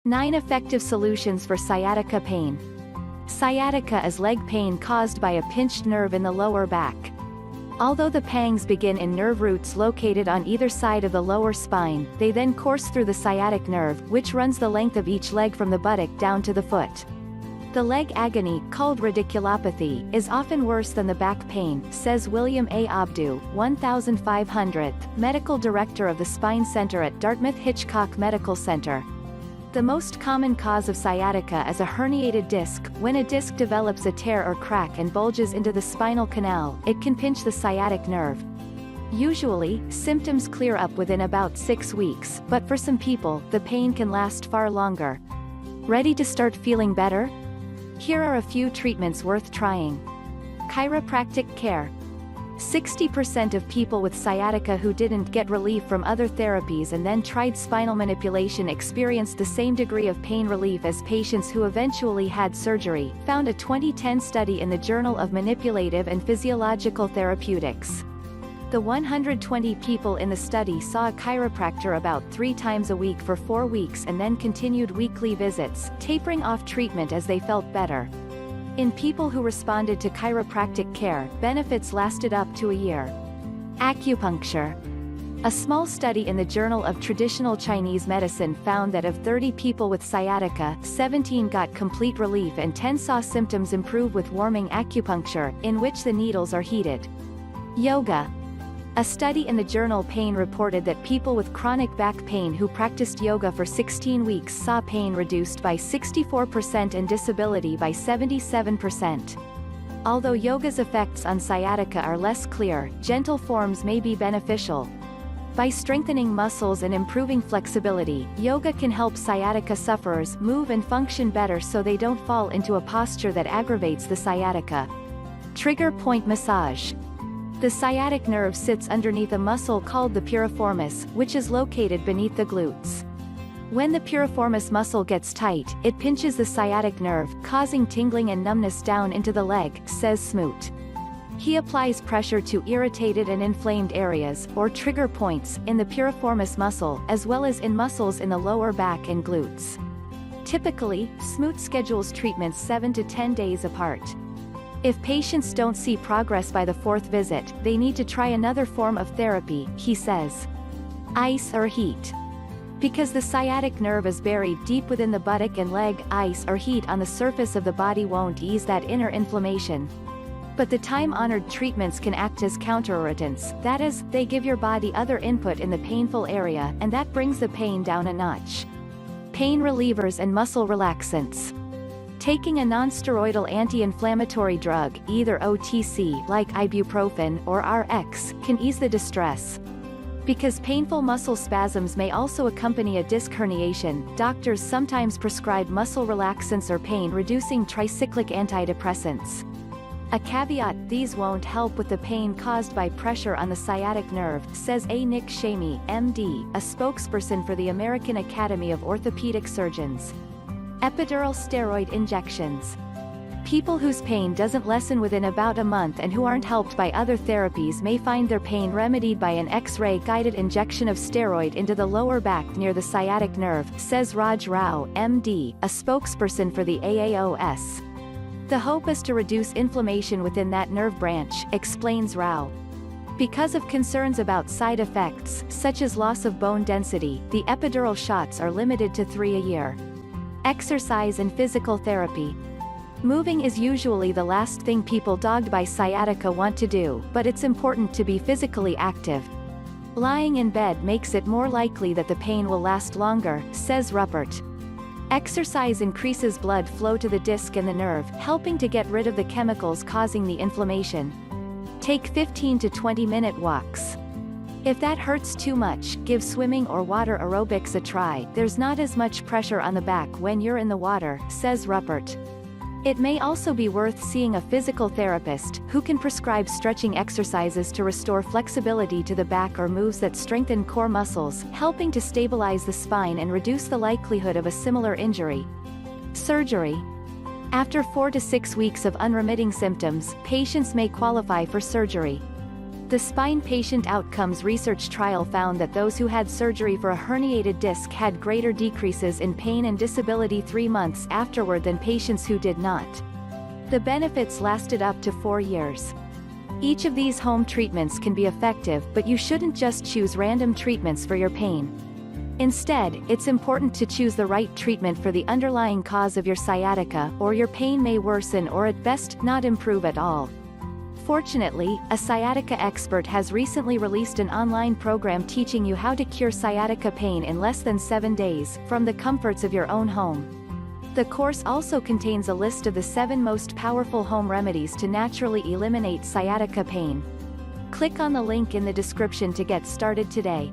9 effective solutions for sciatica pain. Sciatica is leg pain caused by a pinched nerve in the lower back. Although the pangs begin in nerve roots located on either side of the lower spine, they then course through the sciatic nerve, which runs the length of each leg from the buttock down to the foot. The leg agony, called radiculopathy, is often worse than the back pain, says William A. Abdu, 1500th, medical director of the Spine Center at Dartmouth-Hitchcock Medical Center. The most common cause of sciatica is a herniated disc. When a disc develops a tear or crack and bulges into the spinal canal, it can pinch the sciatic nerve. Usually, symptoms clear up within about 6 weeks, but for some people, the pain can last far longer. Ready to start feeling better? Here are a few treatments worth trying. Chiropractic care. 60% of people with sciatica who didn't get relief from other therapies and then tried spinal manipulation experienced the same degree of pain relief as patients who eventually had surgery, found a 2010 study in the Journal of Manipulative and Physiological Therapeutics. The 120 people in the study saw a chiropractor about 3 times a week for 4 weeks and then continued weekly visits, tapering off treatment as they felt better. In people who responded to chiropractic care, benefits lasted up to a year. Acupuncture. A small study in the Journal of Traditional Chinese Medicine found that of 30 people with sciatica, 17 got complete relief and 10 saw symptoms improve with warming acupuncture, in which the needles are heated. Yoga. A study in the journal Pain reported that people with chronic back pain who practiced yoga for 16 weeks saw pain reduced by 64% and disability by 77%. Although yoga's effects on sciatica are less clear, gentle forms may be beneficial. By strengthening muscles and improving flexibility, yoga can help sciatica sufferers move and function better so they don't fall into a posture that aggravates the sciatica. Trigger point massage. The sciatic nerve sits underneath a muscle called the piriformis, which is located beneath the glutes. When the piriformis muscle gets tight, it pinches the sciatic nerve, causing tingling and numbness down into the leg, says Smoot. He applies pressure to irritated and inflamed areas, or trigger points, in the piriformis muscle, as well as in muscles in the lower back and glutes. Typically, Smoot schedules treatments 7 to 10 days apart. If patients don't see progress by the 4th visit, they need to try another form of therapy, he says. Ice or heat. Because the sciatic nerve is buried deep within the buttock and leg, ice or heat on the surface of the body won't ease that inner inflammation. But the time-honored treatments can act as counter-irritants, that is, they give your body other input in the painful area, and that brings the pain down a notch. Pain relievers and muscle relaxants. Taking a non-steroidal anti-inflammatory drug, either OTC like ibuprofen or RX, can ease the distress. Because painful muscle spasms may also accompany a disc herniation, doctors sometimes prescribe muscle relaxants or pain-reducing tricyclic antidepressants. A caveat: these won't help with the pain caused by pressure on the sciatic nerve, says A. Nick Shamey, MD, a spokesperson for the American Academy of Orthopedic Surgeons. Epidural steroid injections. People whose pain doesn't lessen within about a month and who aren't helped by other therapies may find their pain remedied by an X-ray guided injection of steroid into the lower back near the sciatic nerve, says Raj Rao, MD, a spokesperson for the AAOS. The hope is to reduce inflammation within that nerve branch, explains Rao. Because of concerns about side effects, such as loss of bone density, the epidural shots are limited to 3 a year. Exercise and physical therapy. Moving is usually the last thing people dogged by sciatica want to do, but it's important to be physically active. Lying in bed makes it more likely that the pain will last longer, says Ruppert. Exercise increases blood flow to the disc and the nerve, helping to get rid of the chemicals causing the inflammation. Take 15 to 20-minute walks. If that hurts too much, give swimming or water aerobics a try. There's not as much pressure on the back when you're in the water, says Ruppert. It may also be worth seeing a physical therapist, who can prescribe stretching exercises to restore flexibility to the back or moves that strengthen core muscles, helping to stabilize the spine and reduce the likelihood of a similar injury. Surgery. After 4 to 6 weeks of unremitting symptoms, patients may qualify for surgery. The Spine Patient Outcomes Research Trial found that those who had surgery for a herniated disc had greater decreases in pain and disability 3 months afterward than patients who did not. The benefits lasted up to 4 years. Each of these home treatments can be effective, but you shouldn't just choose random treatments for your pain. Instead, it's important to choose the right treatment for the underlying cause of your sciatica, or your pain may worsen or at best not improve at all. Fortunately, a sciatica expert has recently released an online program teaching you how to cure sciatica pain in less than 7 days, from the comforts of your own home. The course also contains a list of the 7 most powerful home remedies to naturally eliminate sciatica pain. Click on the link in the description to get started today.